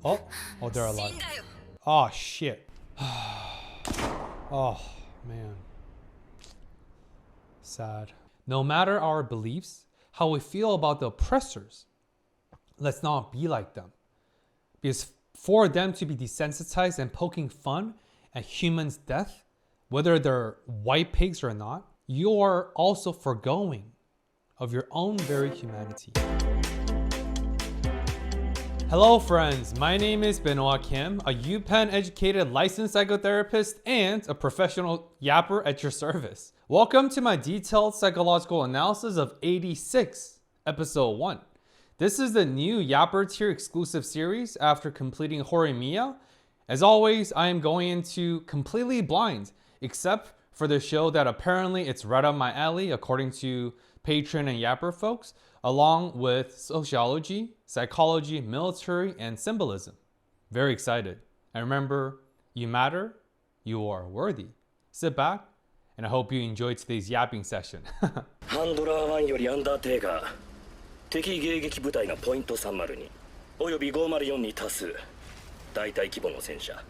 Oh, they're alive. Oh, shit. Oh, man. Sad. No matter our beliefs, how we feel about the oppressors, let's not be like them. Because for them to be desensitized and poking fun at humans' death, whether they're white pigs or not, you are also forgoing of your own very humanity. Hello friends, my name is Benoit Kim, a UPenn educated licensed psychotherapist and a professional yapper at your service. Welcome to my detailed psychological analysis of 86, episode 1. This is the new Yapper tier exclusive series after completing Horimiya. As always, I am going into completely blind, except for the show that apparently it's right up my alley according to patron and Yapper folks, along with sociology, psychology, military, and symbolism. Very excited. And remember, you matter, you are worthy. Sit back, and I hope you enjoyed today's yapping session. ハンドラー1よりアンダーテイカー敵迎撃部隊がポイント302および504に多数大隊規模の戦車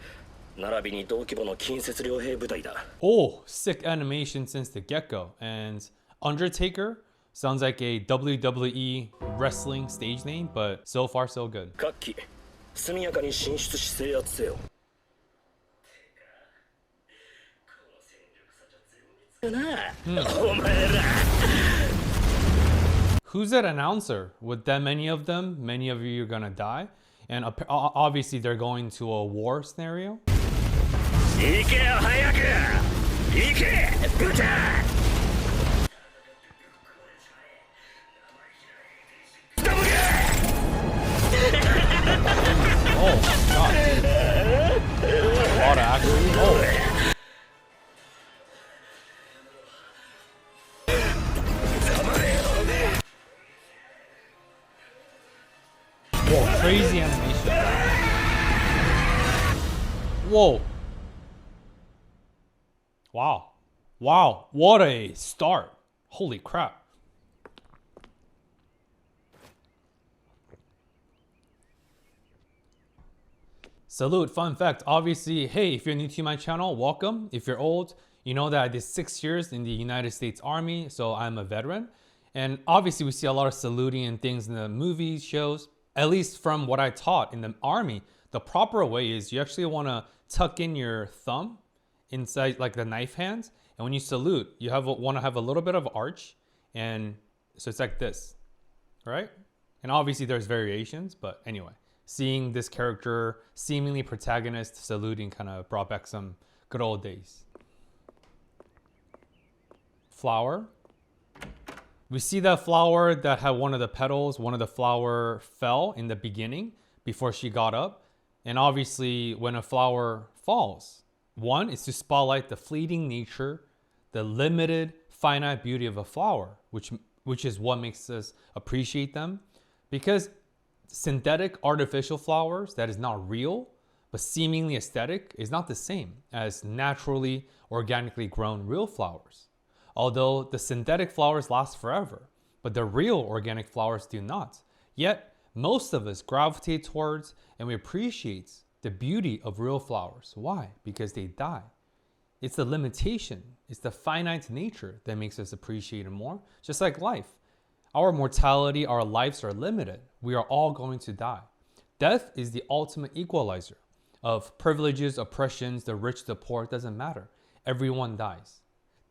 並びに同規模の近接両兵部隊だ Oh, sick animation since the get-go. And Undertaker sounds like a WWE wrestling stage name, but so far so good. 各機速やかに進出し制圧せよお前ら Who's that announcer? With that many of them, many of you are gonna die. And obviously they're going to a war scenario. 行けよ早く行け部隊 Oh my god. A lot of action. Oh. Whoa, crazy animation. Whoa. Wow. Wow, what a start. Holy crap. Salute, fun fact. Obviously, hey, if you're new to my channel, welcome. If you're old, you know that I did 6 years in the United States Army, so I'm a veteran. And obviously we see a lot of saluting and things in the movies, shows. At least from what I taught in the Army, the proper way is you actually want to tuck in your thumb inside like the knife hands. And when you salute, you want to have a little bit of arch. And so it's like this, right? And obviously there's variations, but anyway. Seeing this character, seemingly protagonist, saluting kind of brought back some good old days. Flower. We see that flower that had one of the petals, one of the flower fell in the beginning before she got up. And obviously when a flower falls, one is to spotlight the fleeting nature, the limited, finite beauty of a flower, which is what makes us appreciate them. Because synthetic artificial flowers that is not real but seemingly aesthetic is not the same as naturally organically grown real flowers. Although the synthetic flowers last forever, but the real organic flowers do not. Yet most of us gravitate towards and we appreciate the beauty of real flowers. Why? Because they die. It's the limitation, it's the finite nature that makes us appreciate it more, just like life. Our mortality, our lives are limited. We are all going to die. Death is the ultimate equalizer of privileges, oppressions, the rich, the poor, it doesn't matter. Everyone dies.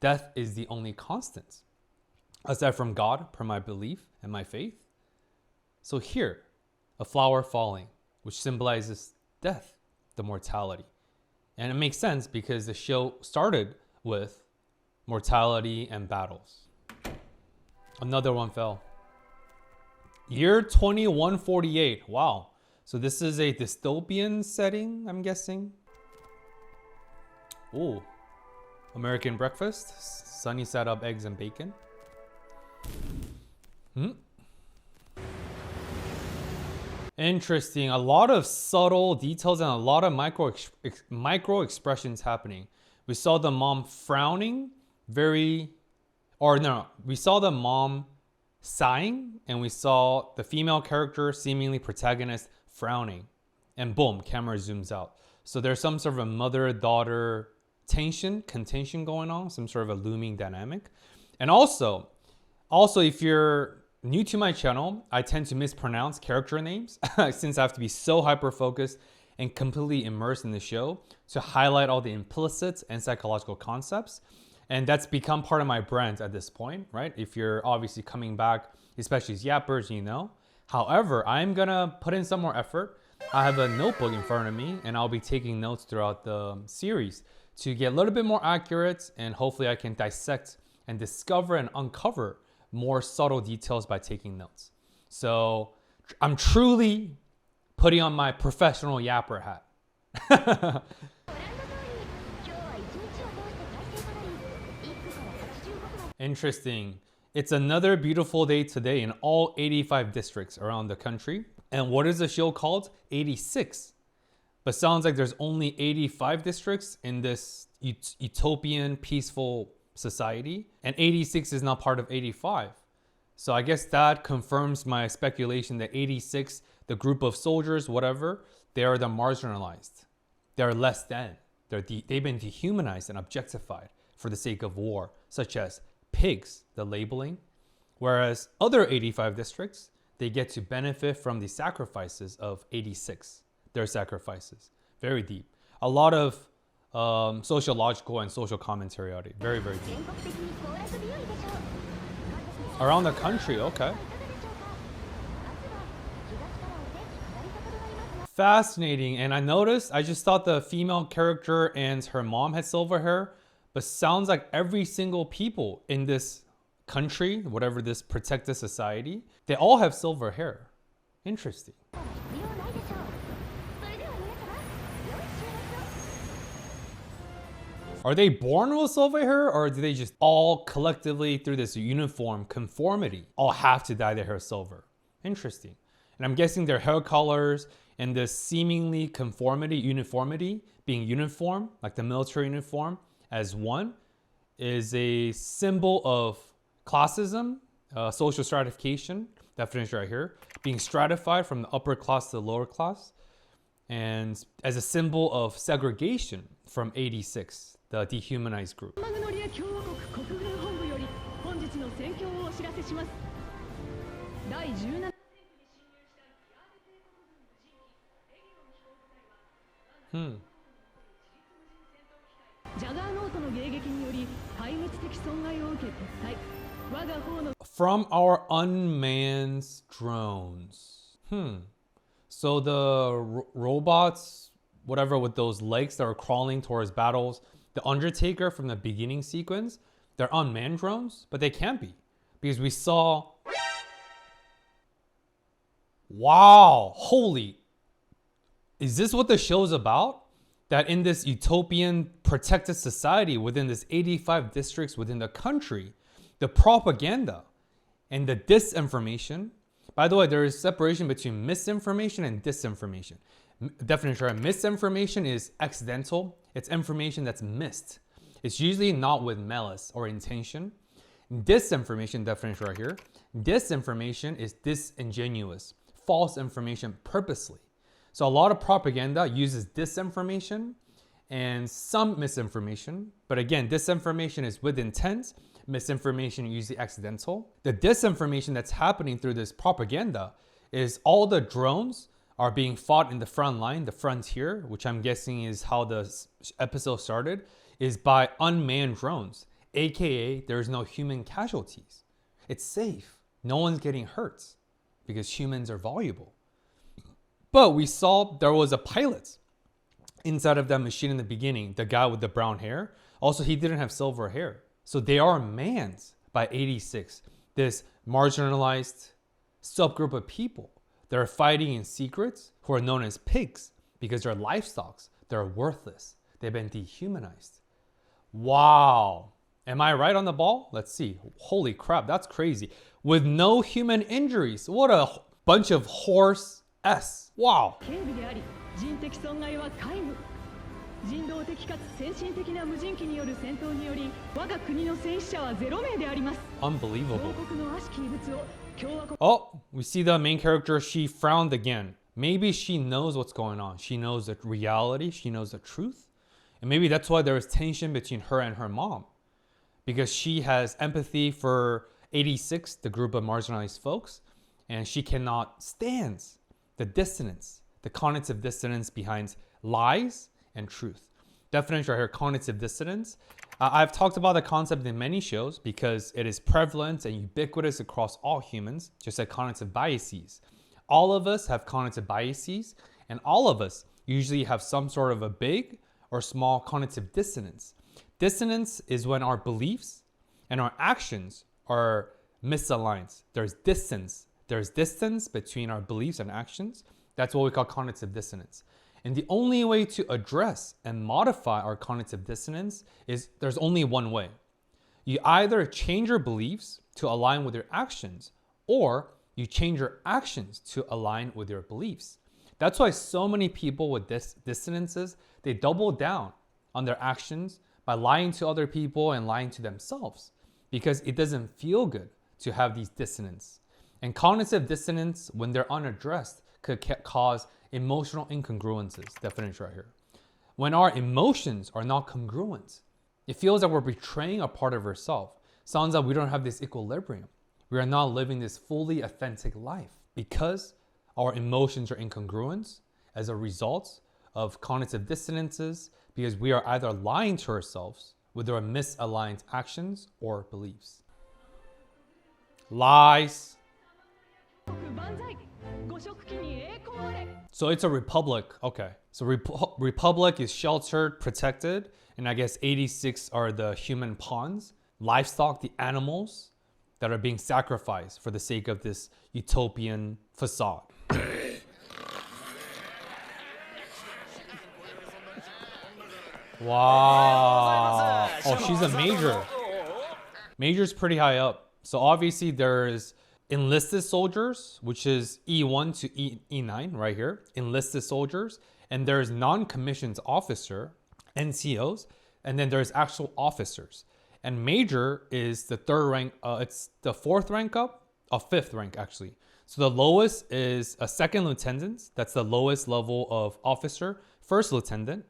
Death is the only constant, aside from God, per my belief and my faith. So here, a flower falling, which symbolizes death, the mortality. And it makes sense because the show started with mortality and battles. Another one fell. Year 2148. Wow. So this is a dystopian setting, I'm guessing. Ooh. American breakfast. Sunny side up eggs and bacon. Interesting. A lot of subtle details and a lot of micro expressions happening. We saw the mom frowning we saw the mom sighing and we saw the female character, seemingly protagonist, frowning. and boom, camera zooms out. So there's some sort of a mother-daughter contention going on, some sort of a looming dynamic. And also if you're new to my channel, I tend to mispronounce character names since I have to be so hyper-focused and completely immersed in the show to highlight all the implicit and psychological concepts. And that's become part of my brand at this point, right? If you're obviously coming back, especially as yappers, you know. However, I'm gonna put in some more effort. I have a notebook in front of me and I'll be taking notes throughout the series to get a little bit more accurate, and hopefully I can dissect and discover and uncover more subtle details by taking notes. So I'm truly putting on my professional yapper hat. Interesting. It's another beautiful day today in all 85 districts around the country. And what is the show called? 86. But sounds like there's only 85 districts in this utopian, peaceful society. And 86 is not part of 85. So I guess that confirms my speculation that 86, the group of soldiers, whatever, they are the marginalized. They're less than. They've been dehumanized and objectified for the sake of war, such as pigs, the labeling. Whereas other 85 districts, they get to benefit from the sacrifices of 86, their sacrifices. Very deep. A lot of sociological and social commentary on it. Very, very deep. Around the country, okay. Fascinating. And I noticed, I just thought the female character and her mom had silver hair, but sounds like every single people in this country, whatever this protected society, they all have silver hair. Interesting. Are they born with silver hair, or do they just all collectively, through this uniform conformity, all have to dye their hair silver? Interesting. And I'm guessing their hair colors and this seemingly uniformity, being uniform, like the military uniform, as one, is a symbol of classism, social stratification, definition right here, being stratified from the upper class to the lower class, and as a symbol of segregation from 86, the dehumanized group. From our unmanned drones. So the robots, whatever, with those legs that are crawling towards battles, the Undertaker from the beginning sequence, they're unmanned drones, but they can't be. Because we saw... Wow, holy... Is this what the show's about? That in this utopian protected society within this 85 districts within the country, the propaganda and the disinformation. By the way, there is separation between misinformation and disinformation. Definition, right? Misinformation is accidental. It's information that's missed. It's usually not with malice or intention. Disinformation, definition right here. Disinformation is disingenuous, false information purposely. So a lot of propaganda uses disinformation and some misinformation. But again, disinformation is with intent. Misinformation is usually accidental. The disinformation that's happening through this propaganda is all the drones are being fought in the front line, the frontier, which I'm guessing is how the episode started, is by unmanned drones, aka there's no human casualties. It's safe. No one's getting hurt because humans are valuable. But we saw there was a pilot inside of that machine in the beginning, the guy with the brown hair. Also, he didn't have silver hair. So they are manned by 86, this marginalized subgroup of people. They're fighting in secrets, who are known as pigs, because their livestocks, they're worthless. They've been dehumanized. Wow. Am I right on the ball? Let's see. Holy crap, that's crazy. With no human injuries. What a bunch of horse S. Wow. Unbelievable. Oh, we see the main character, she frowned again. Maybe she knows what's going on. She knows the reality. She knows the truth. And maybe that's why there is tension between her and her mom. Because she has empathy for 86, the group of marginalized folks, and she cannot stand the dissonance, the cognitive dissonance behind lies and truth. Definition right here, cognitive dissonance. I've talked about the concept in many shows because it is prevalent and ubiquitous across all humans, just like cognitive biases. All of us have cognitive biases, and all of us usually have some sort of a big or small cognitive dissonance. Dissonance is when our beliefs and our actions are misaligned. There's distance. There's distance between our beliefs and actions. That's what we call cognitive dissonance. And the only way to address and modify our cognitive dissonance is there's only one way. You either change your beliefs to align with your actions, or you change your actions to align with your beliefs. That's why so many people with dissonances, they double down on their actions by lying to other people and lying to themselves, because it doesn't feel good to have these dissonance. And cognitive dissonance, when they're unaddressed, could cause emotional incongruences. Definition right here. When our emotions are not congruent, it feels that we're betraying a part of ourselves. Sounds like we don't have this equilibrium. We are not living this fully authentic life because our emotions are incongruent as a result of cognitive dissonances, because we are either lying to ourselves with our misaligned actions or beliefs. Lies. So it's a republic. Okay. So republic is sheltered, protected, and I guess 86 are the human pawns, livestock, the animals that are being sacrificed for the sake of this utopian facade. Wow. Oh, she's a major. Major's pretty high up. So obviously there's enlisted soldiers, which is E1 to E9 right here. Enlisted soldiers. And there's non-commissioned officer, NCOs. And then there's actual officers. And major is the third rank. It's the fourth rank up, a fifth rank actually. So the lowest is a second lieutenant. That's the lowest level of officer. First lieutenant,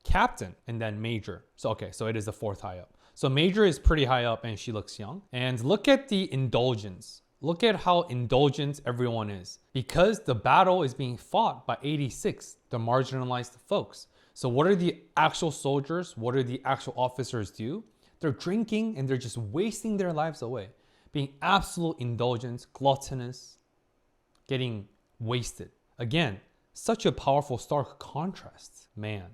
captain, and then major. So okay, so it is the fourth high up. So major is pretty high up and she looks young. And look at the indulgence. Look at how indulgent everyone is. Because the battle is being fought by 86, the marginalized folks. So what are the actual soldiers? What are the actual officers do? They're drinking and they're just wasting their lives away. Being absolute indulgent, gluttonous, getting wasted. Again, such a powerful, stark contrast, man.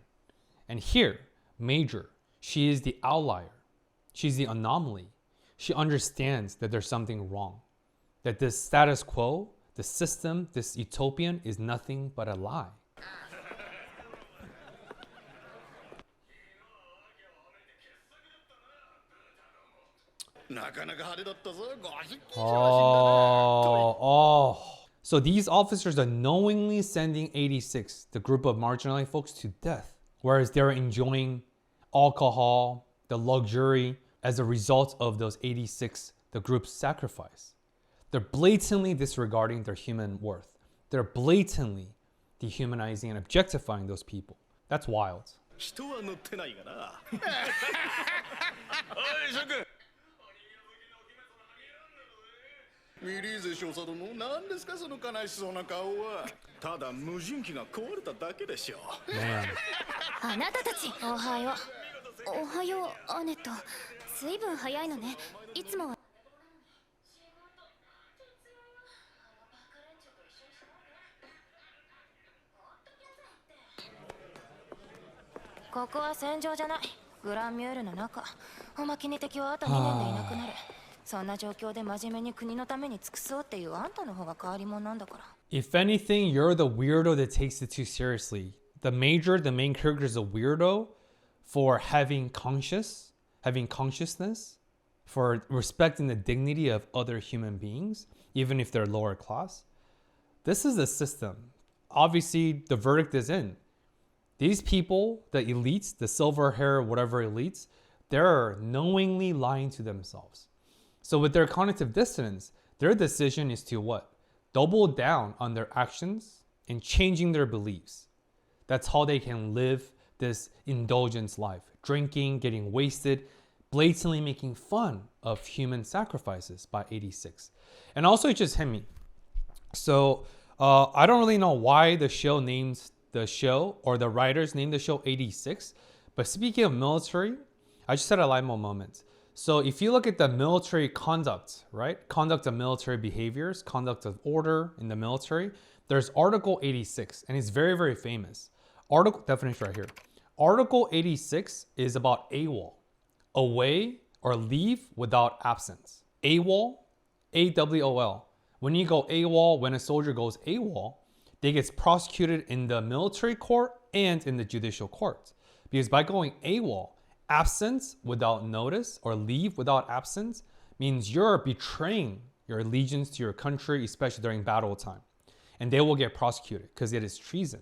And here, Major, she is the outlier. She's the anomaly. She understands that there's something wrong. That this status quo, the system, this utopian is nothing but a lie. So these officers are knowingly sending 86, the group of marginalized folks, to death. Whereas they're enjoying alcohol, the luxury, as a result of those 86, the group's sacrifice. They're blatantly disregarding their human worth. They're blatantly dehumanizing and objectifying those people. That's wild. ミリーゼ少佐殿、何ですかその悲しそうな顔は。ただ無人機が壊れただけでしょう。あなたたち、おはよう。おはよう、アネット。随分早いのね。いつもは。ここは戦場じゃない。グランミュールの中。おまけに敵はあと2年でいなくなる。そんな状況で真面目に国のために尽くそうっていうあんたの方が変わり者なんだから。If anything, you're the weirdo that takes it too seriously. The major, the main character, is a weirdo for having consciousness, for respecting the dignity of other human beings, even if they're lower class. This is the system. Obviously, the verdict is in. These people, the elites, the silver hair, whatever elites, they're knowingly lying to themselves. So with their cognitive dissonance, their decision is to what? Double down on their actions and changing their beliefs. That's how they can live this indulgence life, drinking, getting wasted, blatantly making fun of human sacrifices by 86. And also it just hit me. So I don't really know why the show names the show or the writers named the show 86. But speaking of military, I just had a light bulb moment. So if you look at the military conduct, right? Conduct of military behaviors, conduct of order in the military, there's Article 86, and it's very, very famous. Article definition right here. Article 86 is about AWOL, away or leave without absence. AWOL, AWOL. When you go AWOL, when a soldier goes AWOL, they get prosecuted in the military court and in the judicial court. Because by going AWOL, absence without notice or leave without absence means you're betraying your allegiance to your country, especially during battle time. And they will get prosecuted because it is treason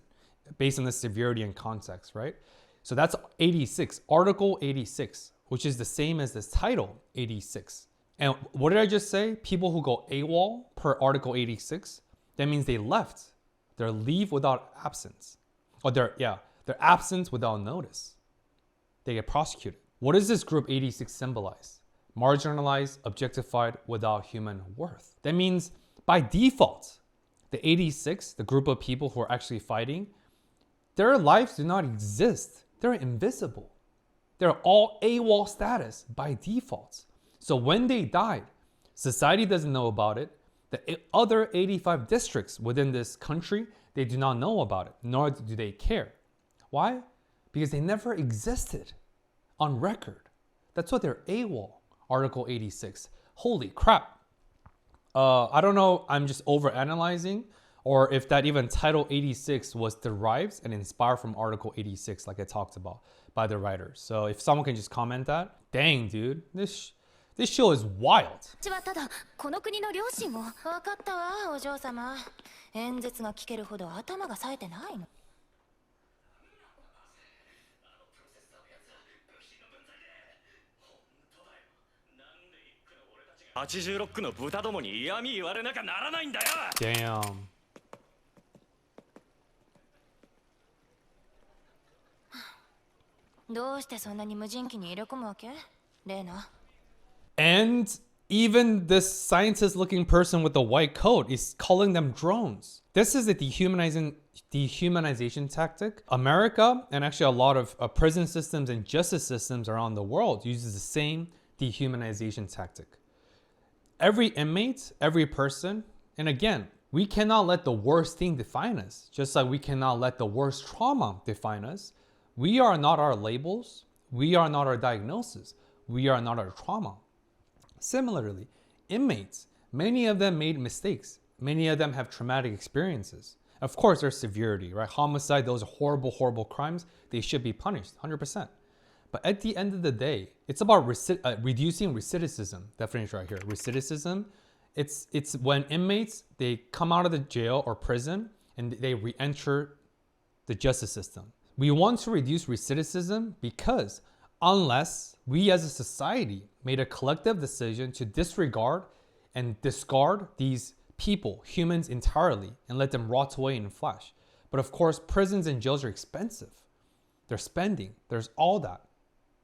based on the severity and context, right? So that's 86, Article 86, which is the same as this title, 86. And what did I just say? People who go AWOL per Article 86, that means they left. Their leave without absence. Or their absence without notice. They get prosecuted. What does this group 86 symbolize? Marginalized, objectified, without human worth. That means by default, the 86, the group of people who are actually fighting, their lives do not exist. They're invisible. They're all AWOL status by default. So when they died, society doesn't know about it. The other 85 districts within this country, they do not know about it, nor do they care. Why? Because they never existed on record. That's what they're AWOL, Article 86. Holy crap. I don't know, I'm just overanalyzing, or if that even Title 86 was derived and inspired from Article 86, like I talked about, by the writers. So if someone can just comment that, dang, dude, this show is wild. 私はただこの国の両親を分かったわお嬢様演説が聞けるほど頭が冴えてないの86の豚どもに嫌味言われなきゃならないんだよ Damn. どうしてそんなに無人機に入れ込むわけレーナ And even this scientist-looking person with the white coat is calling them drones. This is a dehumanization tactic. America, and actually a lot of prison systems and justice systems around the world, uses the same dehumanization tactic. Every inmate, every person, and again, we cannot let the worst thing define us, just like we cannot let the worst trauma define us. We are not our labels. We are not our diagnosis. We are not our trauma. Similarly, inmates, many of them made mistakes. Many of them have traumatic experiences. Of course, there's severity, right? Homicide, those are horrible, horrible crimes. They should be punished, 100%. But at the end of the day, it's about reducing recidivism. Definition right here. Recidivism, it's when inmates, they come out of the jail or prison and they re-enter the justice system. We want to reduce recidivism because unless we as a society made a collective decision to disregard and discard these people, humans entirely, and let them rot away in flesh. But of course, prisons and jails are expensive. They're spending. There's all that,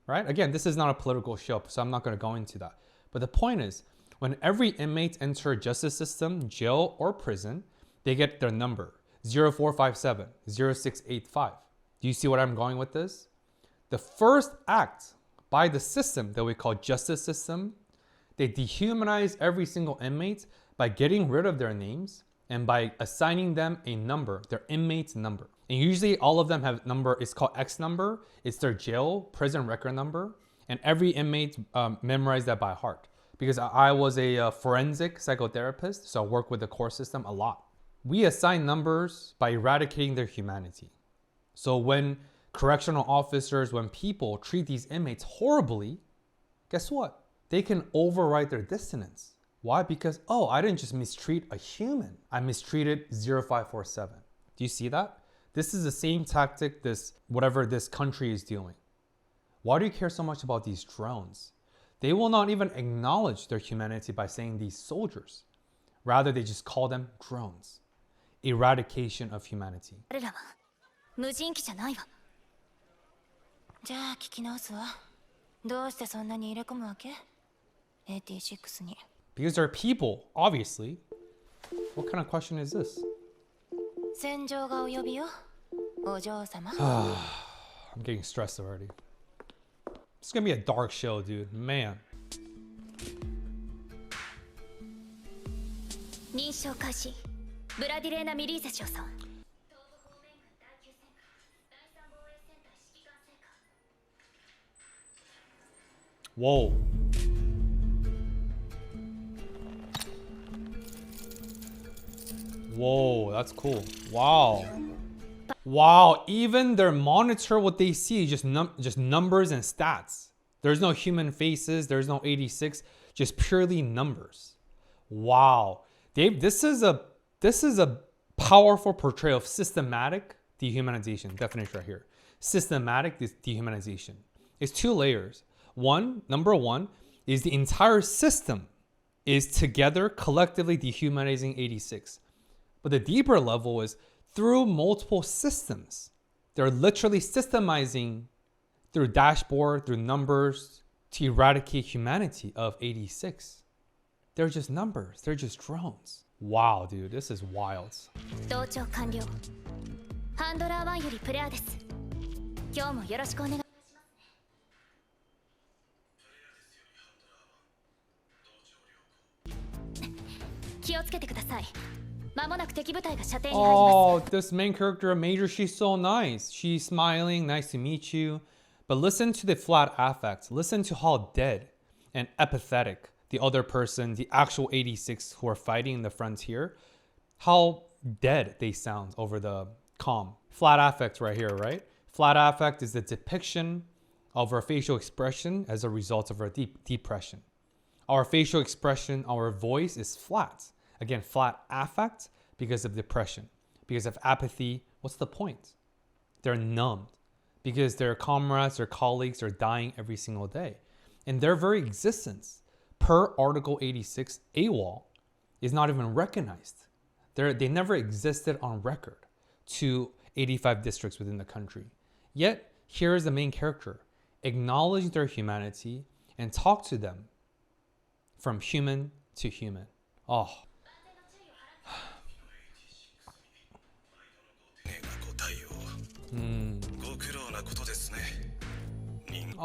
right? Again, this is not a political show, so I'm not going to go into that. But the point is, when every inmate enters a justice system, jail, or prison, they get their number, 0457, 0685. Do you see what I'm going with this? The first act by the system that we call justice system, they dehumanize every single inmate by getting rid of their names and by assigning them a number, their inmate's number. And usually all of them have number, it's called X number. It's their jail, prison record number. And every inmate memorized that by heart. Because I was a forensic psychotherapist, so I work with the court system a lot. We assign numbers by eradicating their humanity. So when correctional officers, when people treat these inmates horribly, guess what? They can override their dissonance. Why? Because, oh, I didn't just mistreat a human. I mistreated 0547. Do you see that? This is the same tactic whatever this country is doing. Why do you care so much about these drones? They will not even acknowledge their humanity by saying these soldiers. Rather, they just call them drones. eradication of humanity. 彼らは無人機じゃないわ。じゃあ聞き直すわ。どうしてそんなに入れ込むわけ ?86 に。Because they're people, obviously. What kind of question is this? 戦場がお呼びよ。お嬢様。I'm getting stressed already. It's gonna be a dark show, dude. Man. 認証開始。ブラディレーナ・ミリーゼ少佐。 Whoa. Whoa, that's cool. Wow. Wow, even their monitor, what they see is just numbers and stats. There's no human faces, there's no 86, just purely numbers. Wow. Dave, this is a powerful portrayal of systematic dehumanization. Definition right here. Systematic dehumanization. It's 2 layers. Number one is the entire system is together collectively dehumanizing 86. But the deeper level is through multiple systems. They're literally systemizing through dashboard, through numbers to eradicate humanity of 86. They're just numbers. They're just drones. Wow, dude, this is wild. 同調完了。ハンドラー1よりプレアです。今日もよろしくお願い。気をつけてください。間もなく敵部隊が射程に入ります。Oh, this main character, Major, she's so nice. She's smiling, nice to meet you. But listen to the flat affect. Listen to how dead and apathetic the other person, the actual 86 who are fighting in the frontier, how dead they sound over the comm. Flat affect right here, right? Flat affect is the depiction of our facial expression as a result of our depression. Our facial expression, our voice is flat. Again, flat affect because of depression. Because of apathy, what's the point? They're numbed because their comrades, their colleagues are dying every single day. And their very existence, per Article 86, AWOL, is not even recognized. They never existed on record to 85 districts within the country. Yet, here is the main character. Acknowledge their humanity and talk to them from human to human. Oh.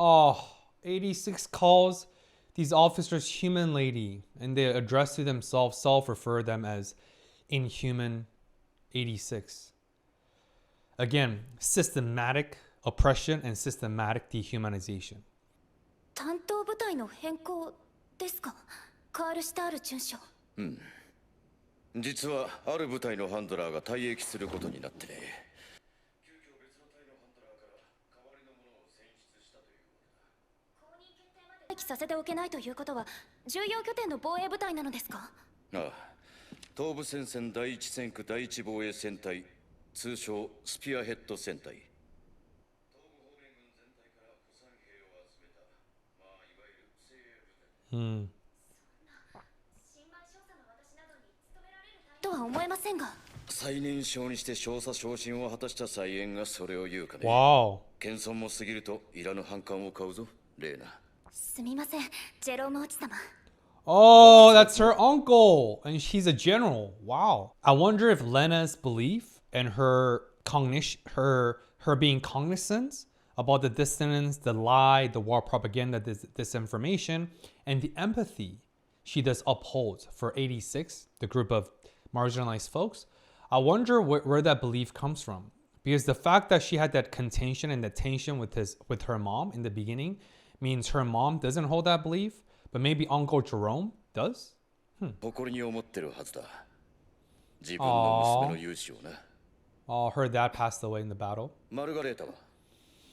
Oh, 86 calls these officers human lady, and they address to themselves, self-refer them as inhuman 86. Again, systematic oppression and systematic dehumanization. 担当部隊の変更ですか？カールシュタール准将。実はある部隊のハンドラーが退役することになってね。待機させておけないということは重要拠点の防衛部隊なのですか？ああ、東部戦線第一戦区第一防衛戦隊、通称スピアヘッド戦隊。東部方面軍全体から古参兵を集めた、まあいわゆる精鋭部隊。新米少佐の私などに務められるとは思えませんが。最年少にして少佐昇進を果たした再演がそれを言うかね。Wow. 謙遜も過ぎるといらぬ反感を買うぞ、レーナ。すみません、ジェローム王子様。Oh, that's her uncle, and she's a general. Wow. I wonder if Lena's belief and her cognition, her being cognizant about the dissonance, the lie, the war propaganda, disinformation, and the empathy she does uphold for 86, the group of marginalized folks. I wonder where that belief comes from, because the fact that she had that contention and that tension with her mom in the beginning means her mom doesn't hold that belief, but maybe Uncle Jerome does? 誇りに思ってるはずだ。自分の娘の勇姿をな。Oh, her dad passed away in the battle. マルガレータは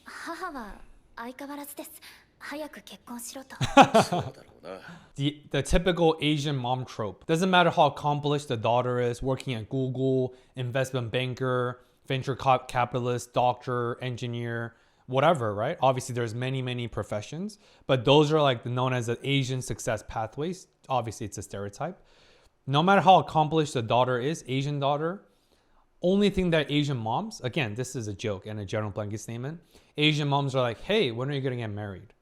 母は相変わらずです。早く結婚しろと。そうだろうな。The typical Asian mom trope. Doesn't matter how accomplished the daughter is, working at Google, investment banker, venture capitalist, doctor, engineer, whatever, right? Obviously, there's many professions, but those are like known as the Asian success pathways. Obviously, it's a stereotype. No matter how accomplished the daughter is, Asian daughter, only thing that Asian moms, again, this is a joke and a general blanket statement, Asian moms are like, hey, when are you going to get married?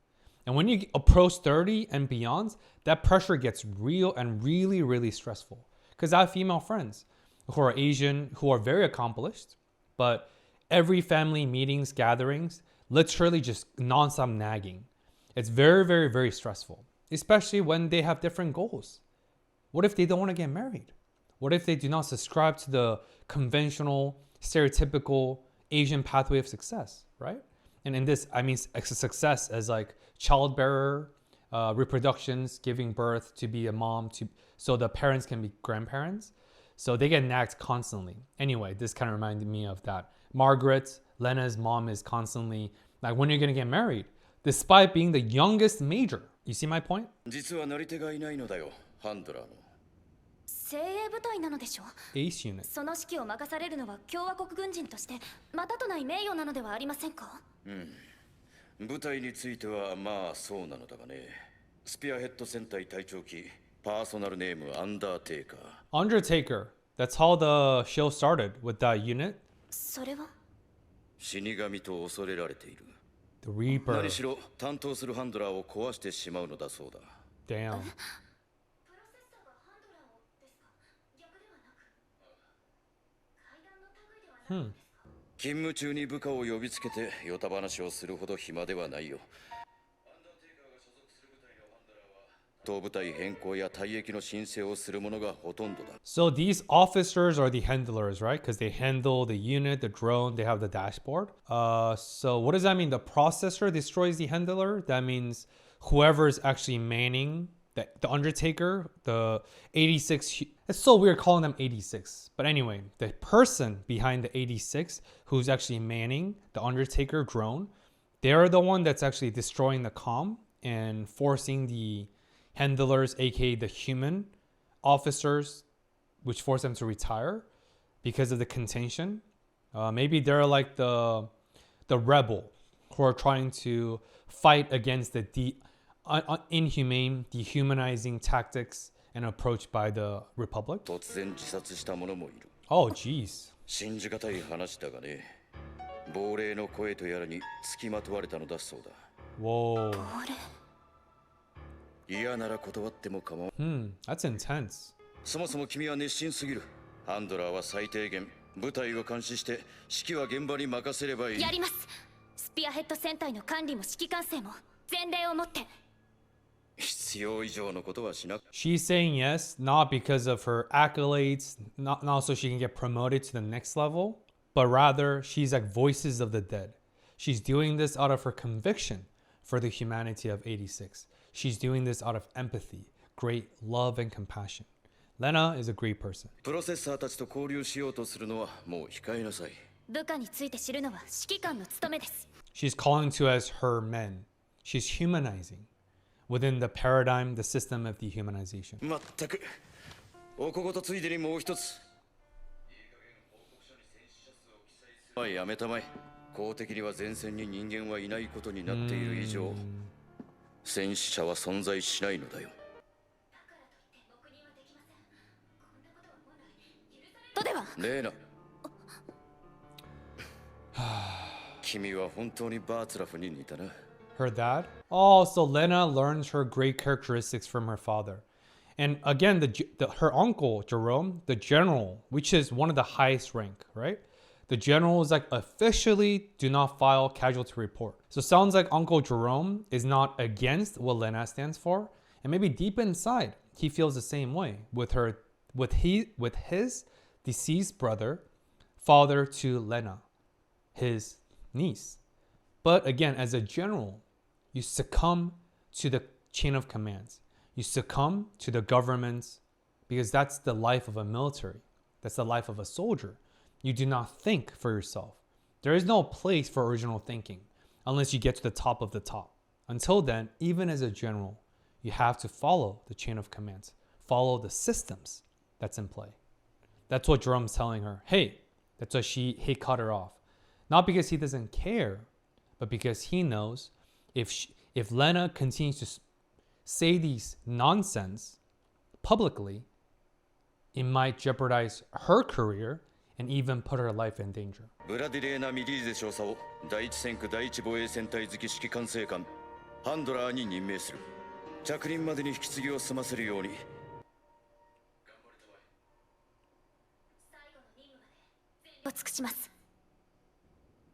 And when you approach 30 and beyond, that pressure gets real and really, really stressful. Because I have female friends who are Asian, who are very accomplished, but every family meetings, gatherings, literally just nonstop nagging. It's very, very, very stressful, especially when they have different goals. What if they don't want to get married? What if they do not subscribe to the conventional, stereotypical Asian pathway of success, right? And in this, I mean success as like child bearer, reproductions, giving birth, to be a mom, so the parents can be grandparents. So they get nagged constantly. Anyway, this kind of reminded me of that. Margaret, Lena's mom, is constantly like, when are you going to get married? Despite being the youngest major. You see my point? 実はなり手がいないのだよ、ハンドラーの。精鋭部隊なのでしょ。 Ace unit. その指揮を任されるのは共和国軍人としてまたとない名誉なのではありませんか。部隊についてはまあそうなのだがね。スピアヘッド戦隊隊長機、パーソナルネームアンダーテイカー。Undertaker. That's how the show started, with that unit. それは死神と恐れられている。 The Reaper. 何しろ担当するハンドラーを壊してしまうのだそうだ。 Damn. 勤務中に部下を呼びつけてヨタ話をするほど暇ではないよ。当部隊変更や退役の申請をする者がほとんどだ。 So these officers are the handlers, right? Because they handle the unit, the drone, they have the dashboard. So what does that mean? The processor destroys the handler? That means whoever is actually manning the Undertaker, the 86. It's so weird calling them 86. But anyway, the person behind the 86 who's actually manning the Undertaker drone, they're the one that's actually destroying the comm and forcing the handlers, aka the human officers, which force them to retire because of the contention. Maybe they're like the rebel who are trying to fight against the inhumane, dehumanizing tactics and approach by the Republic. 突然自殺した者もいる。 Oh, jeez. 信じがたい話だがね。亡霊の声とやらにつきまとわれたのだそうだ。 Whoa. 嫌なら断っても構わん。 That's intense. そもそも君は熱心すぎる。ハンドラーは最低限部隊を監視して指揮は現場に任せればいい。やります。スピアヘッド戦隊の管理も指揮管制も前例をもって。必要以上のことはしなく。 She's saying yes, not because of her accolades, not so she can get promoted to the next level, but rather she's like voices of the dead. She's doing this out of her conviction for the humanity of 86. She's doing this out of empathy, great love and compassion. Lena is a great person. プロセッサーたちと交流しようとするのはもう控えなさい。部下について知るのは指揮官の務めです。 She's calling to us her men. She's humanizing within the paradigm, the system of dehumanization. まったく。おこごとついでにもう一つ。やめたまえ。公的には前線に人間はいないことになっている以上、戦死者は存在しないのだよ。とでは。レーナ。君は本当にバーツラフに似たな。 Her dad? Oh, so Lena learns her great characteristics from her father. And again, her uncle, Jerome, the general, which is one of the highest rank, right? The general is like, officially do not file casualty report. So sounds like Uncle Jerome is not against what Lena stands for. And maybe deep inside, he feels the same way with his deceased brother, father to Lena, his niece. But again, as a general, you succumb to the chain of commands. You succumb to the governments because that's the life of a military. That's the life of a soldier. You do not think for yourself. There is no place for original thinking unless you get to the top of the top. Until then, even as a general, you have to follow the chain of commands, follow the systems that's in play. That's what Jerome's telling her. Hey, that's why he cut her off. Not because he doesn't care, but because he knows if Lena continues to say these nonsense publicly, it might jeopardize her career and even put her life in danger. ブラディレーナ・ミリーゼ少佐を第一戦区第一防衛戦隊付指揮管制官ハンドラーに任命する。着任までに引き継ぎを済ませるように。を尽くします。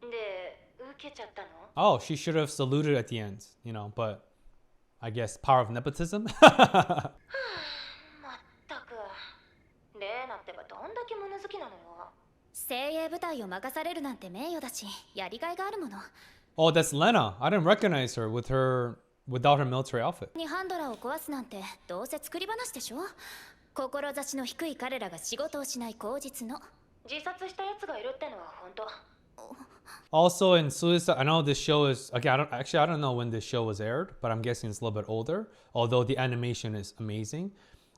で、受けちゃったの？ Oh, she should have saluted at the end, you know, but I guess power of nepotism. まったく、レーナってばどんだけ物好きなのよ。精鋭部隊を任されるなんて名誉だし、やりがいがあるもの。Oh, that's Lena. I didn't recognize her without her military outfit. にハンドラーを壊すなんてどうせ作り話でしょ。志の低い彼らが仕事をしない口実の。自殺したやつがいるってのは本当。Also in Suicide, I know this show is, okay, I don't know when this show was aired, but I'm guessing it's a little bit older, although the animation is amazing.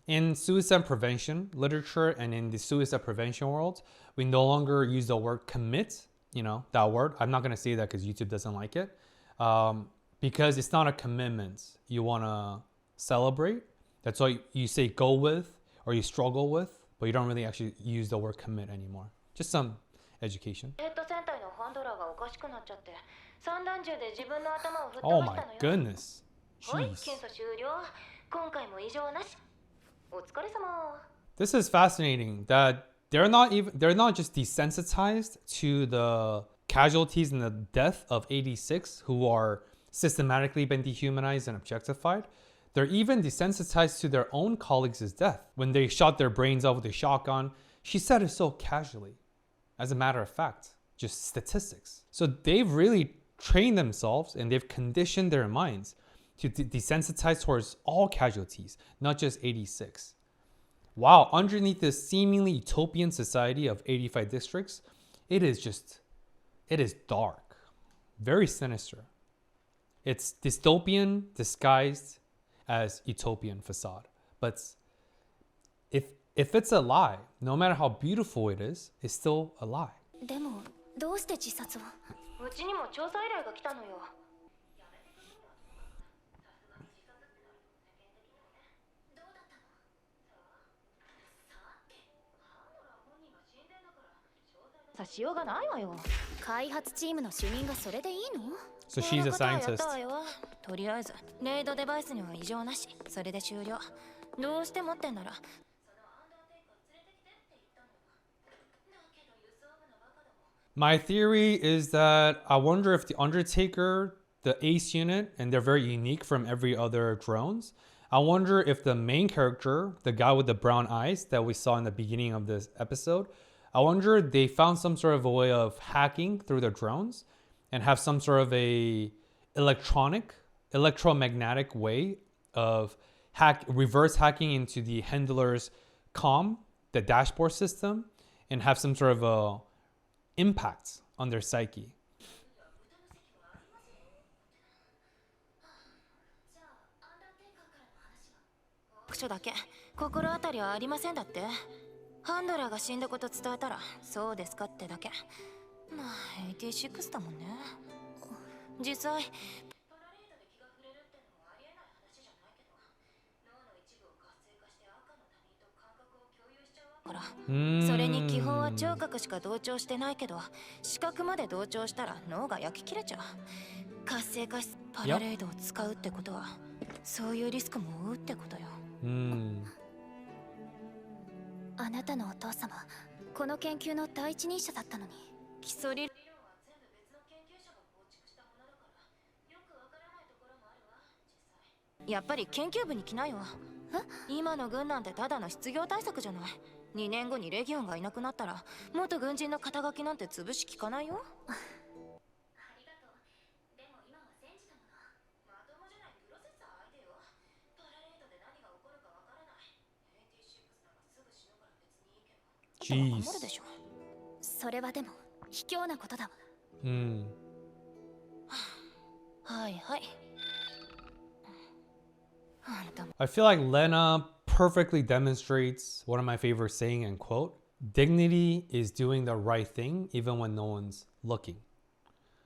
In suicide prevention literature and in the suicide prevention world, we no longer use the word commit, you know, that word. I'm not going to say that because YouTube doesn't like it, because it's not a commitment you want to celebrate. That's why you say go with or you struggle with, but you don't really actually use the word commit anymore. Just some education. Oh my goodness. Jeez. This is fascinating that they're not just desensitized to the casualties and the death of 86 who are systematically been dehumanized and objectified. They're even desensitized to their own colleagues' death. When they shot their brains out with a shotgun, she said it so casually. As a matter of fact, just statistics. So they've really trained themselves and they've conditioned their minds to desensitize towards all casualties, not just 86. Wow, underneath this seemingly utopian society of 85 districts, it is dark, very sinister. It's dystopian disguised as utopian facade. But if it's a lie, no matter how beautiful it is, it's still a lie. でもどうして自殺を？うちにも調査依頼が来たのよ。さしようがないわよ。開発チームの主任がそれでいいの？ So she's a scientist. とりあえずレイドデバイスには異常なし。それで終了。どうして持ってんなら。My theory is that I wonder if the Undertaker, the Ace unit, and they're very unique from every other drones. I wonder if the main character, the guy with the brown eyes that we saw in the beginning of this episode, I wonder if they found some sort of a way of hacking through their drones and have some sort of a electromagnetic way of reverse hacking into the handler's comm, the dashboard system, and have some sort of a impact on their psyche. So それに基本は聴覚しか同調してないけど、視覚まで同調したら脳が焼き切れちゃう。活性化しパラレードを使うってことは、そういうリスクも負うってことよ。あなたのお父様、この研究の第一人者だったのに。基礎理論は全部別の研究者が構築したものだから、よくわからないところもあるわ、実際。やっぱり研究部に来ないわ。今の軍なんてただの失業対策じゃない。2年後にレギオンがいなくなったら元軍人の肩書きなんて潰し聞かないよ。ありがとう。でも今は戦時だもの。まともじゃないプロセッサー相手よ。パラレードで何が起こるかわからない。86ならすぐ死ぬから別にいいけど。守るでしょ。それはでも卑怯なことだわ。はいはい。I feel like Lena perfectly demonstrates one of my favorite saying and quote, dignity is doing the right thing even when no one's looking.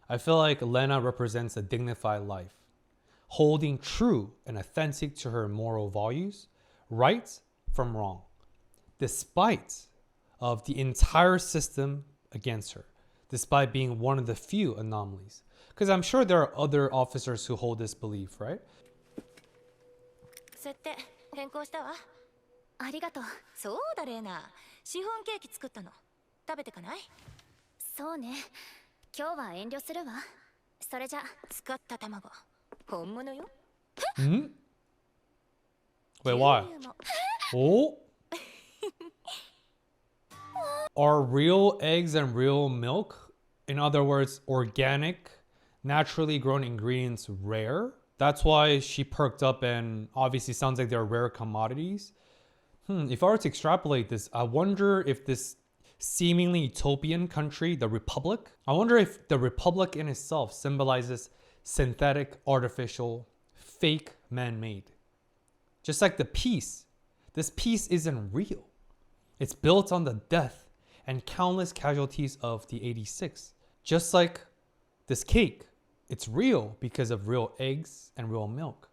I feel like Lena represents a dignified life, holding true and authentic to her moral values, right from wrong, despite of the entire system against her, despite being one of the few anomalies. Because I'm sure there are other officers who hold this belief, right? 設定変更したわ。ありがとう。そうだレーナ。シフォンケーキ作ったの。食べてかない？そうね。今日は遠慮するわ。それじゃ使った卵。本物よ。Hmm? Wait, why? 牛乳も Oh? Are real eggs and real milk, in other words, organic, naturally grown ingredients, rare? That's why she perked up, and obviously sounds like they're rare commodities. If I were to extrapolate this, I wonder if this seemingly utopian country, the Republic, I wonder if the Republic in itself symbolizes synthetic, artificial, fake, man-made. Just like the peace. This peace isn't real. It's built on the death and countless casualties of the 86. Just like this cake. It's real because of real eggs and real milk.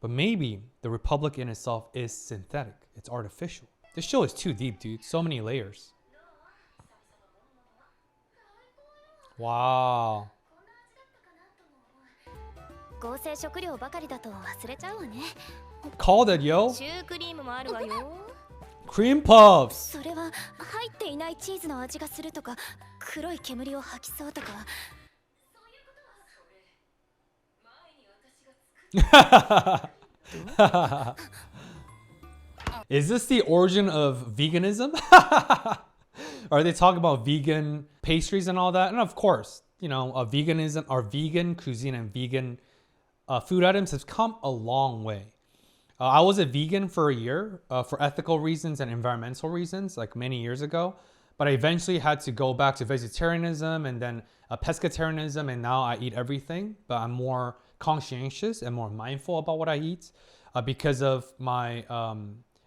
But maybe the Republic in itself is synthetic. It's artificial. This show is too deep, dude. So many layers. Wow. 合成食料ばかりだと忘れちゃうわね。 Called it, yo. シュークリームもあるわよ。 Cream puffs. それは入っていないチーズの味がするとか、黒い煙を吐きそうとか。 Is this the origin of veganism? Are they talking about vegan pastries and all that? And of course, you know, veganism or vegan cuisine and vegan food items have come a long way. I was a vegan for a year for ethical reasons and environmental reasons, like many years ago. But I eventually had to go back to vegetarianism and then pescatarianism, and now I eat everything. But I'm more conscientious and more mindful about what I eat because of my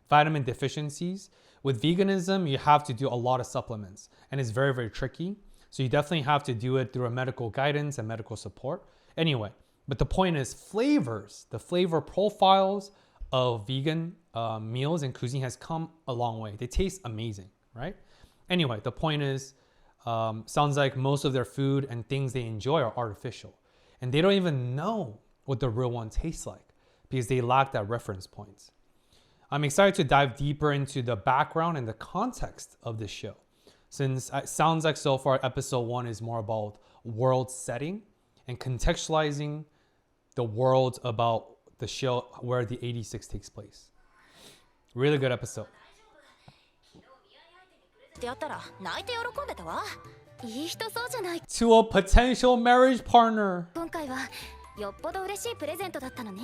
vitamin deficiencies. With veganism, you have to do a lot of supplements, and it's very, very tricky. So you definitely have to do it through a medical guidance and medical support. Anyway, but the point is flavors, the flavor profiles of vegan meals and cuisine has come a long way. They taste amazing, right? Anyway, the point is, sounds like most of their food and things they enjoy are artificial. And they don't even know what the real one tastes like because they lack that reference point. I'm excited to dive deeper into the background and the context of this show, since it sounds like so far episode 1 is more about world setting and contextualizing the world about the show where the 86 takes place. Really good episode. ってやったら泣いて喜んでたわ。いい人そうじゃない。 To a potential marriage partner. 今回はよっぽど嬉しいプレゼントだったのね。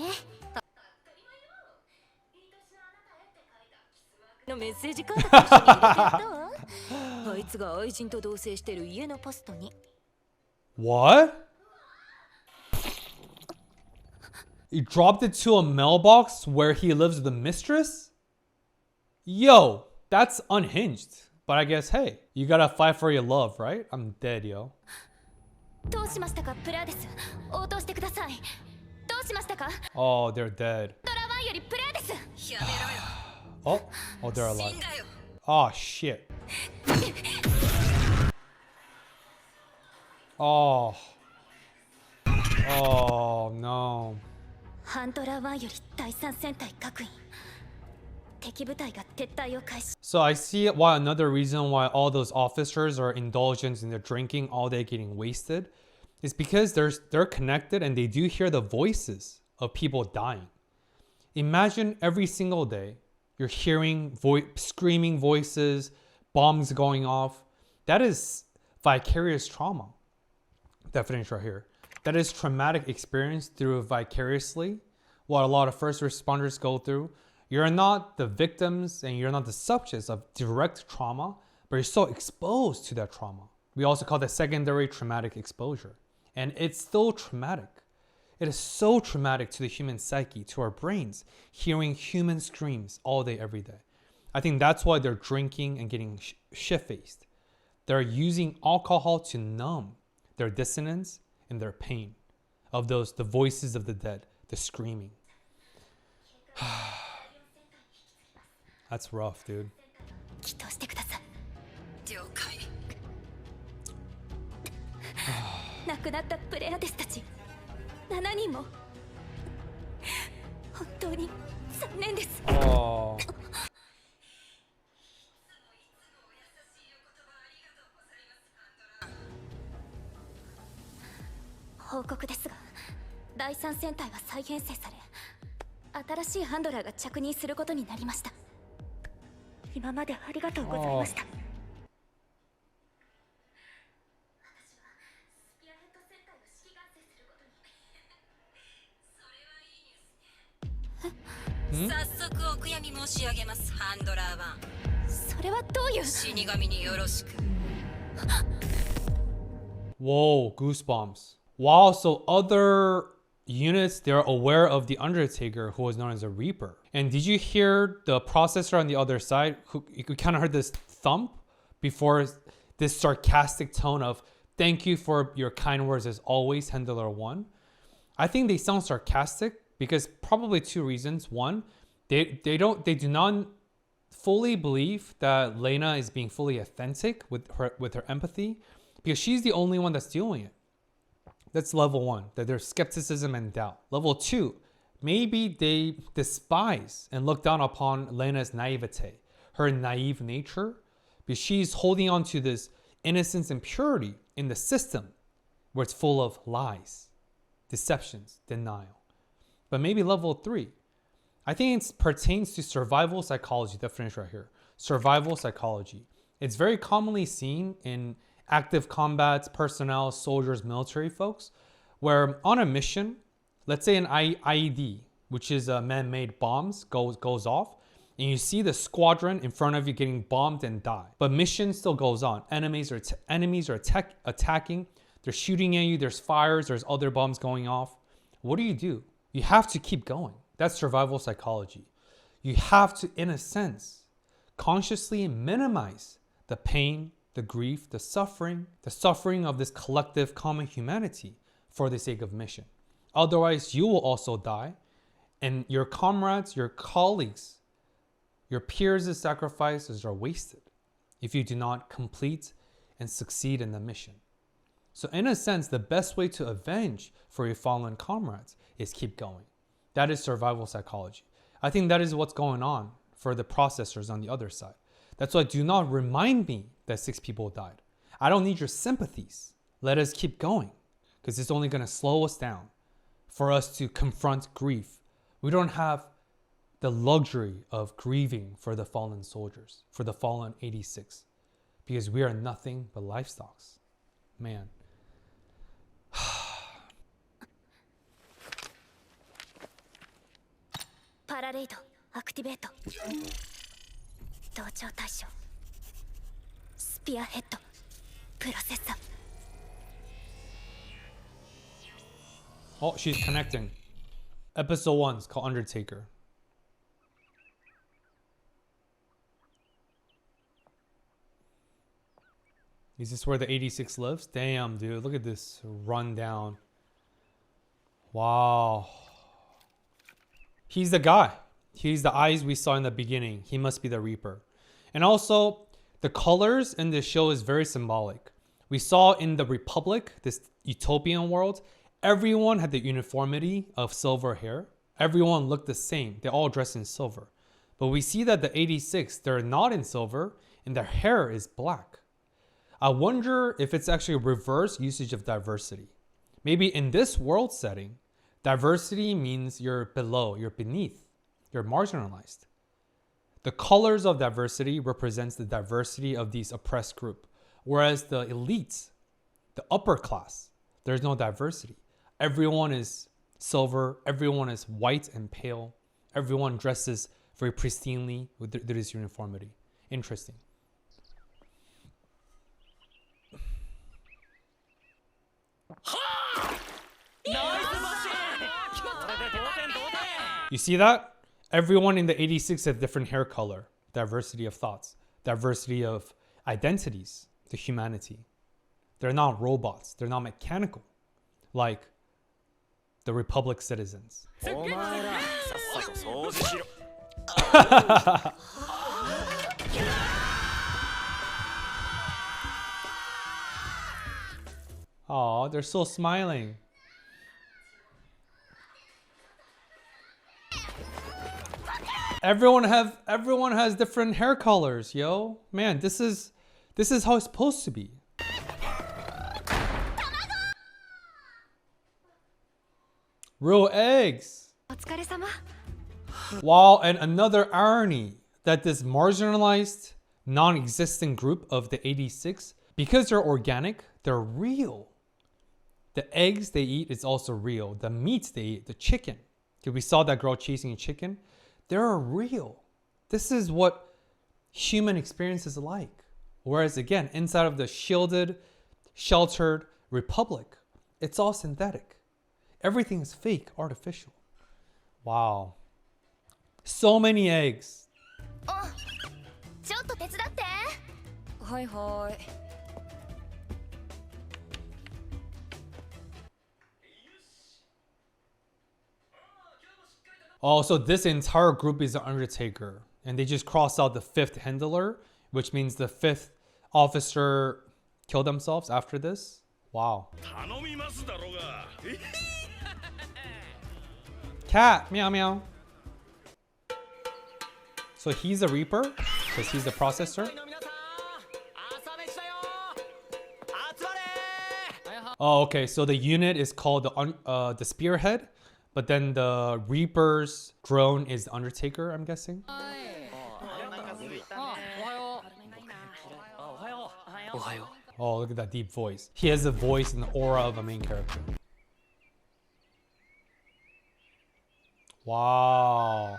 のメッセージカードと一緒に入れてやったわ。あいつが愛人と同棲してる家のポストに。 What? He dropped it to a mailbox where he lives with the mistress? Yo, that's unhinged. But I guess, hey, you gotta fight for your love, right? I'm dead, yo. どうしましたか、プラです。応答してください。どうしましたか。 Oh, they're dead. ドラワンよりプラです。やめろよ。 Oh, they're alive. Oh, shit. Oh. Oh, no. ハンドラー1より第3戦隊各員。敵部隊が撤退を開始。 So I see why another reason why all those officers are indulgent in their drinking all day getting wasted is because they're connected and they do hear the voices of people dying. Imagine every single day you're hearing screaming voices, bombs going off. That is vicarious trauma. Definition right here. That is traumatic experience through vicariously what a lot of first responders go through. You're not the victims and you're not the subjects of direct trauma, but you're so exposed to that trauma. We also call that secondary traumatic exposure. And it's still traumatic. It is so traumatic to the human psyche, to our brains, hearing human screams all day, every day. I think that's why they're drinking and getting shit-faced. They're using alcohol to numb their dissonance and their pain of the voices of the dead, the screaming. That's rough, dude. 祈祷してください。亡くなったプレアテスたち7人も本当に残念です。 Oh. 報告ですが、第3戦隊は再編成され、新しいハンドラーが着任することになりました。今までありがとうございました。早速お悔やみ申し上げます、ハンドラー1。それはどういう死神によろしく。 Whoa, goosebumps. Wow, so other units, they're aware of the Undertaker, who was known as a Reaper. And did you hear the processor on the other side? You kind of heard this thump before this sarcastic tone of, thank you for your kind words as always, Handler 1. I think they sound sarcastic because probably two reasons. One, they do not fully believe that Lena is being fully authentic with her empathy, because she's the only one that's doing it. That's level one, that there's skepticism and doubt. Level two, maybe they despise and look down upon Lena's naivete, her naive nature, because she's holding on to this innocence and purity in the system where it's full of lies, deceptions, denial. But maybe level three, I think it pertains to survival psychology, definition right here. Survival psychology. It's very commonly seen in active combat personnel, soldiers, military folks, where on a mission, let's say an IED, which is a man-made bombs, goes off, and you see the squadron in front of you getting bombed and die. But mission still goes on. Enemies are attacking. They're shooting at you. There's fires. There's other bombs going off. What do? You have to keep going. That's survival psychology. You have to, in a sense, consciously minimize the pain, the grief, the suffering of this collective common humanity for the sake of mission. Otherwise, you will also die, and your comrades, your colleagues, your peers' sacrifices are wasted if you do not complete and succeed in the mission. So in a sense, the best way to avenge for your fallen comrades is keep going. That is survival psychology. I think that is what's going on for the processors on the other side. That's why do not remind me that 6 people died. I don't need your sympathies. Let us keep going, because it's only going to slow us down for us to confront grief. We don't have the luxury of grieving for the fallen soldiers, for the fallen 86, because we are nothing but livestocks. Man. Parade activate. 同調対象スピアヘッドプロセッサー。 Oh, she's connecting. Episode 1 is called Undertaker. Is this where the 86 lives? Damn, dude. Look at this rundown. Wow. He's the guy. He's the eyes we saw in the beginning. He must be the Reaper. And also, the colors in this show is very symbolic. We saw in the Republic, this utopian world, everyone had the uniformity of silver hair. Everyone looked the same. They all dressed in silver. But we see that the 86, they're not in silver, and their hair is black. I wonder if it's actually a reverse usage of diversity. Maybe in this world setting, diversity means you're below, you're beneath, you're marginalized. The colors of diversity represents the diversity of these oppressed group. Whereas the elites, the upper class, there's no diversity. Everyone is silver, everyone is white and pale, everyone dresses very pristinely with this uniformity. Interesting. You see that? Everyone in the 86 has different hair color, diversity of thoughts, diversity of identities to humanity. They're not robots. They're not mechanical like the Republic citizens. Oh, they're still smiling. Everyone has different hair colors, yo. Man, this is how it's supposed to be. Real eggs. お疲れ様 Wow, and another irony that this marginalized, non-existent group of the 86, because they're organic, they're real. The eggs they eat is also real. The meats they eat, the chicken. Because we saw that girl chasing a chicken. They're real. This is what human experience is like. Whereas again, inside of the shielded, sheltered republic, it's all synthetic. Everything is fake, artificial. Wow. So many eggs. ちょっと手伝ってはいはい Oh, so this entire group is the Undertaker. And they just crossed out the 5th handler, which means the 5th officer killed themselves after this. Wow. 頼みますだろうが Cat, meow meow. So he's a Reaper, because he's the processor. Oh, okay. So the unit is called the Spearhead, but then the Reaper's drone is the Undertaker, I'm guessing. Oh, look at that deep voice. He has the voice and the aura of a main character. Wow.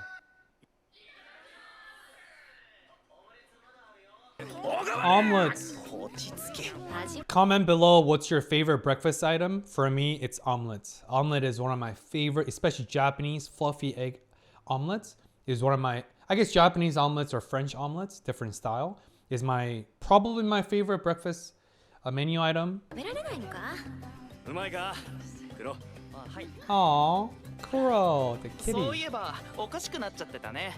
Omelets. Comment below what's your favorite breakfast item. For me, it's omelets. Omelet is one of my favorite, especially Japanese fluffy egg omelets is one of my, I guess Japanese omelets or French omelets, different style, is probably my favorite breakfast menu item. 食べられないのかうまいか黒 Aww, Kuro, the そう kitty. いえばおかしくなっちゃってたね。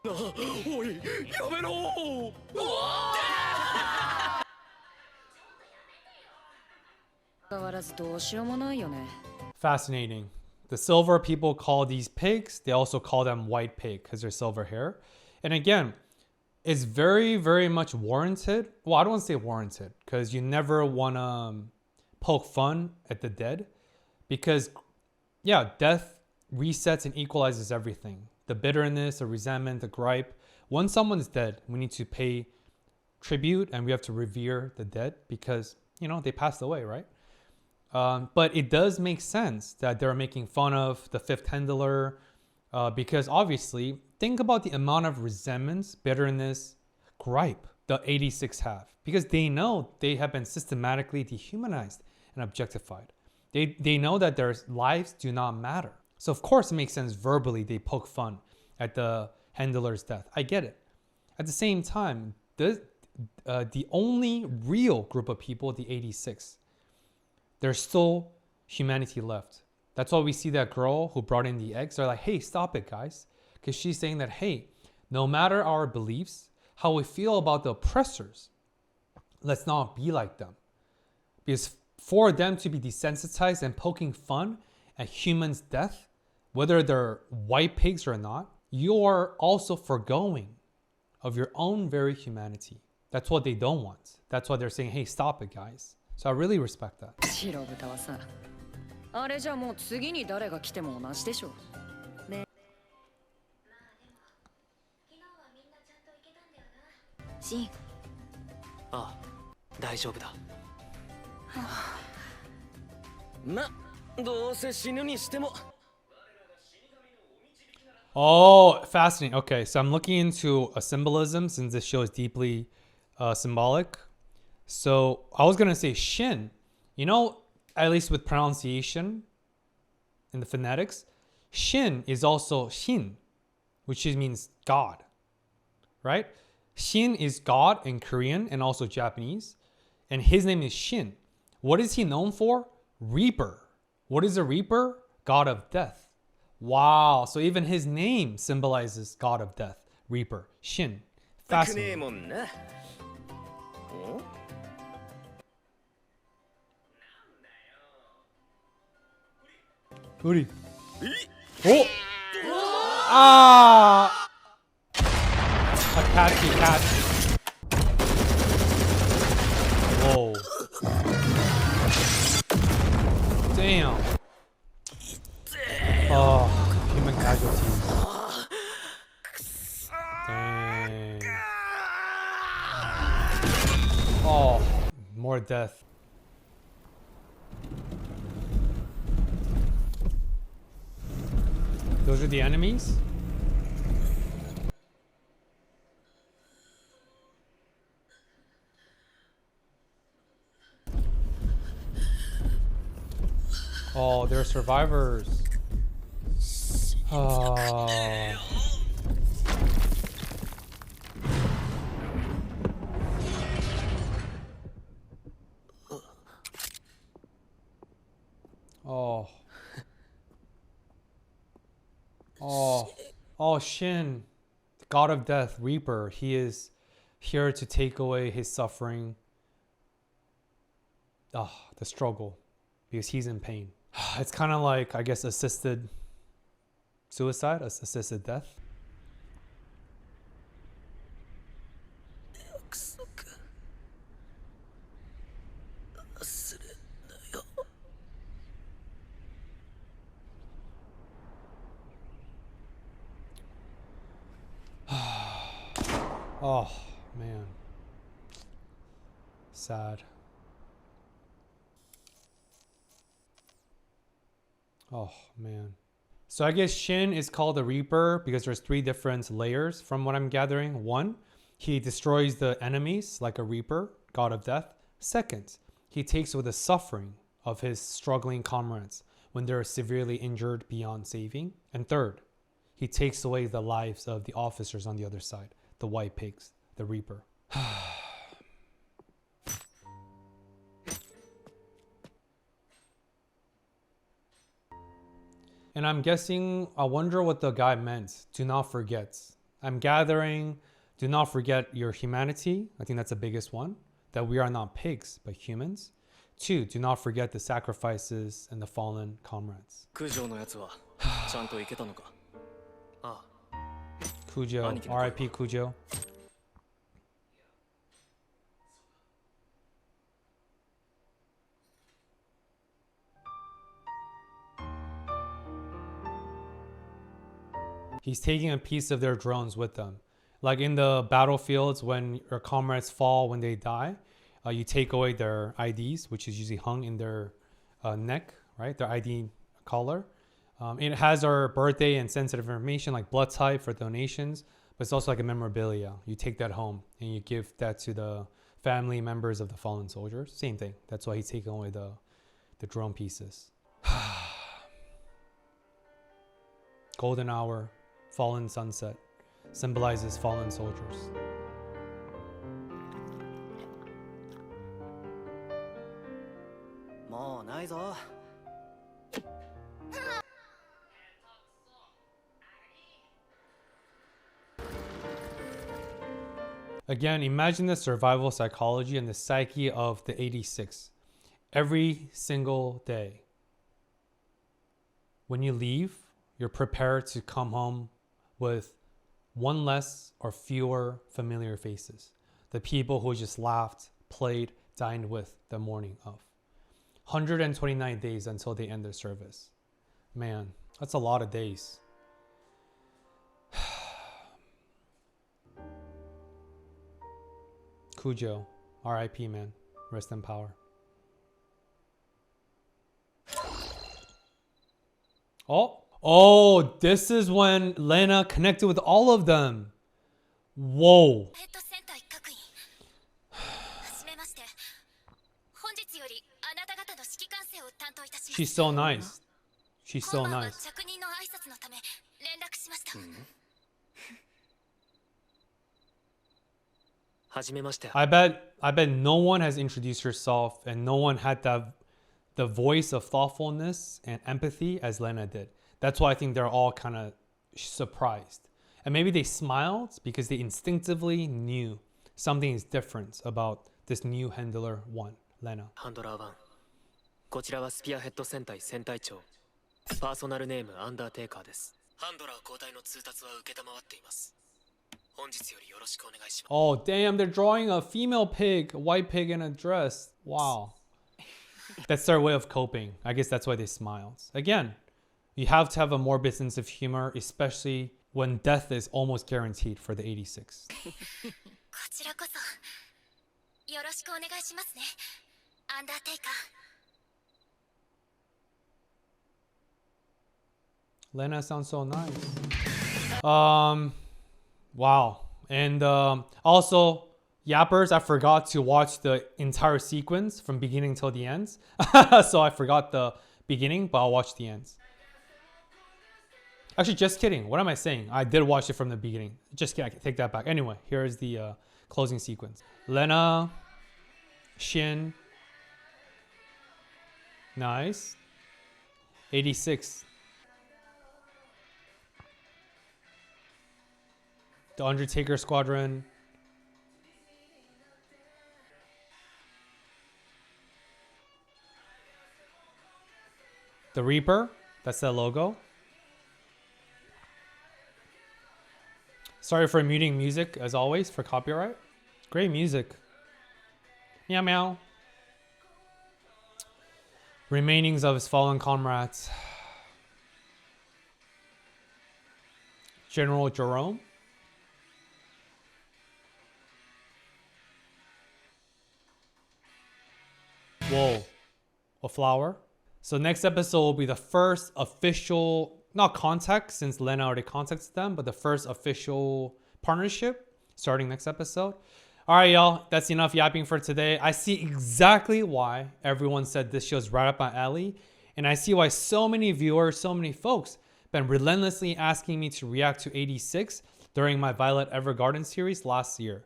おいやめろ 変わらずどうしようもないよね Fascinating. The silver people call these pigs, they also call them white pig because they're silver hair. And again, it's very, very much warranted. Well, I don't want to say warranted because you never want to poke fun at the dead. Because, yeah, death resets and equalizes everything. The bitterness, the resentment, the gripe. When someone's dead, we need to pay tribute and we have to revere the dead because, you know, they passed away, right? But it does make sense that they're making fun of the 5th handler because obviously, think about the amount of resentments, bitterness, gripe the 86 have because they know they have been systematically dehumanized and objectified. They know that their lives do not matter. So of course it makes sense verbally they poke fun at the handler's death. I get it. At the same time, the only real group of people, the 86, there's still humanity left. That's why we see that girl who brought in the eggs. They're like, hey, stop it, guys. Because she's saying that, hey, no matter our beliefs, how we feel about the oppressors, let's not be like them. Because for them to be desensitized and poking fun at humans' death, whether they're white pigs or not, you're also forgoing of your own very humanity. That's what they don't want. That's why they're saying, hey, stop it, guys. So I really respect that. 白豚はさあれじゃもう次に誰が来ても同じでしょシンああ、大丈夫だ。ま、どうせ死ぬにしても。Oh, fascinating. Okay, so I'm looking into a symbolism since this show is deeply symbolic. So I was going to say Shin. You know, at least with pronunciation in the phonetics, Shin is also Shin, which means God, right? Shin is God in Korean and also Japanese. And his name is Shin. What is he known for? Reaper. What is a Reaper? God of death. Wow. So even his name symbolizes God of Death, Reaper, Shin. くねえ Fascinating. もんな。お Uri. Oh! Ah! A catchy catch. Whoa. Damn. Oh, human casualties. Dang. Oh, more death. Those are the enemies? Oh, they're survivors. Oh. Oh. Oh. Oh, Shin, God of Death, Reaper. He is here to take away his suffering. Oh, the struggle. Because he's in pain. It's kind of like, I guess, assisted suicide, assisted death. 約束忘れんなよ。 Oh, man. Sad. Oh, man. So I guess Shin is called the Reaper because there's 3 different layers from what I'm gathering. 1, he destroys the enemies like a Reaper, God of Death. 2nd, he takes away the suffering of his struggling comrades when they're severely injured beyond saving. And 3rd, he takes away the lives of the officers on the other side, the White Pigs, the Reaper. And I'm guessing, I wonder what the guy meant. Do not forget. I'm gathering, do not forget your humanity. I think that's the biggest one. That we are not pigs, but humans. 2, do not forget the sacrifices and the fallen comrades. 九条のやつはちゃんと行けたのか。ああ。 Kujo, RIP Kujo. He's taking a piece of their drones with them. Like in the battlefields, when your comrades fall, when they die, you take away their IDs, which is usually hung in their neck, right? Their ID collar. It has our birthday and sensitive information like blood type for donations, but it's also like a memorabilia. You take that home and you give that to the family members of the fallen soldiers. Same thing. That's why he's taking away the drone pieces. Golden hour, fallen sunset, symbolizes fallen soldiers. Again, imagine the survival psychology and the psyche of the 86. Every single day, when you leave, you're prepared to come home with one less or fewer familiar faces. The people who just laughed, played, dined with the morning of. 129 days until they end their service. Man, that's a lot of days. Kujo, RIP, man. Rest in power. Oh, this is when Lena connected with all of them. Whoa. She's so nice. She's so nice. I bet no one has introduced herself and no one had the voice of thoughtfulness and empathy as Lena did. That's why I think they're all kind of surprised. And maybe they smiled because they instinctively knew something is different about this new handler one, Lena. ハンドラー1、こちらはスピアヘッド戦隊戦隊長、パーソナルネームアンダーテイカーです。ハンドラー交代の通達は承っています。本日よりよろしくお願いします。 Oh, damn, they're drawing a female pig, a white pig in a dress. Wow. That's their way of coping. I guess that's why they smiled. Again, you have to have a morbid sense of humor, especially when death is almost guaranteed for the 86. こちらこそよろしくお願いしますね、アンダーテイカー。 Lena sounds so nice. Wow. And also, Yappers, I forgot to watch the entire sequence from beginning till the ends. So I forgot the beginning, but I'll watch the ends. Actually, just kidding. What am I saying? I did watch it from the beginning. Just kidding. I can take that back. Anyway, here is the closing sequence. Lena, Shin. Nice. 86. The Undertaker Squadron. The Reaper. That's the logo. Sorry for muting music, as always, for copyright. Great music. Meow meow. Remainings of his fallen comrades. General Jerome. Whoa. A flower. So next episode will be the first official, not contact since Lena already contacted them, but the first official partnership starting next episode. All right, y'all, that's enough yapping for today. I see exactly why everyone said this show's right up my alley. And I see why so many viewers, so many folks been relentlessly asking me to react to 86 during my Violet Evergarden series last year.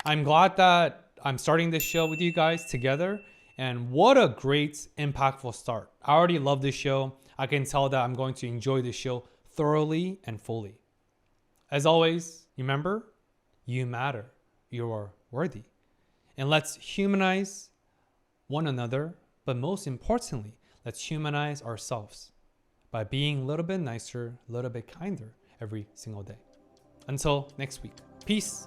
I'm glad that I'm starting this show with you guys together. And what a great, impactful start. I already love this show. I can tell that I'm going to enjoy this show thoroughly and fully. As always, remember, you matter. You are worthy. And let's humanize one another, but most importantly, let's humanize ourselves by being a little bit nicer, a little bit kinder every single day. Until next week. Peace.